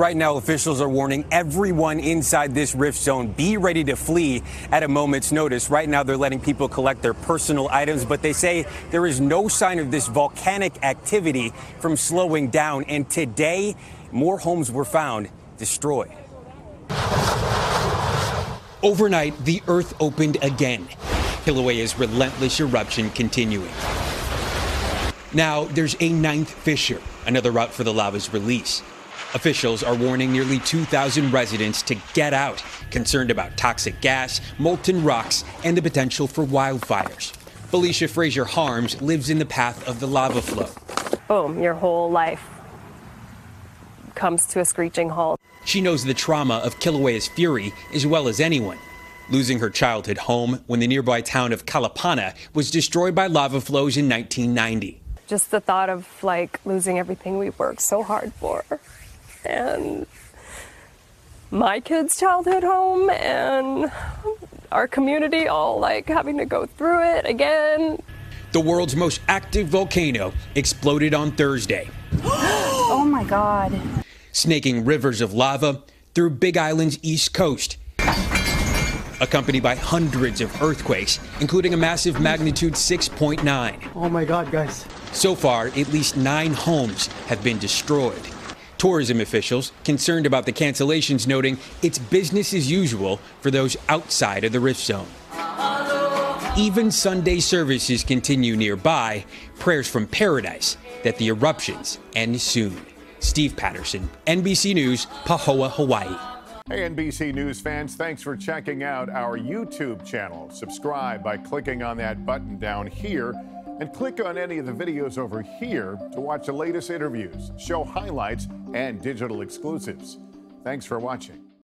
Right now, officials are warning everyone inside this rift zone, be ready to flee at a moment's notice. Right now, they're letting people collect their personal items, but they say there is no sign of this volcanic activity from slowing down. And today, more homes were found destroyed. Overnight, the earth opened again. Kilauea's relentless eruption continuing. Now there's a ninth fissure, another route for the lava's release. Officials are warning nearly 2,000 residents to get out, concerned about toxic gas, molten rocks, and the potential for wildfires. Felicia Fraser Harms lives in the path of the lava flow. Boom, your whole life comes to a screeching halt. She knows the trauma of Kilauea's fury as well as anyone. Losing her childhood home when the nearby town of Kalapana was destroyed by lava flows in 1990. Just the thought of losing everything we worked so hard for, and my kids' childhood home and our community all having to go through it again. The world's most active volcano exploded on Thursday. Oh my God. Snaking rivers of lava through Big Island's east coast, accompanied by hundreds of earthquakes, including a massive magnitude 6.9. Oh my God, guys. So far, at least 9 homes have been destroyed. Tourism officials concerned about the cancellations, noting it's business as usual for those outside of the rift zone. Even Sunday services continue nearby, prayers from paradise that the eruptions end soon. Steve Patterson, NBC News, Pahoa, Hawaii. Hey, NBC News fans, thanks for checking out our YouTube channel. Subscribe by clicking on that button down here and click on any of the videos over here to watch the latest interviews, show highlights, and digital exclusives. Thanks for watching.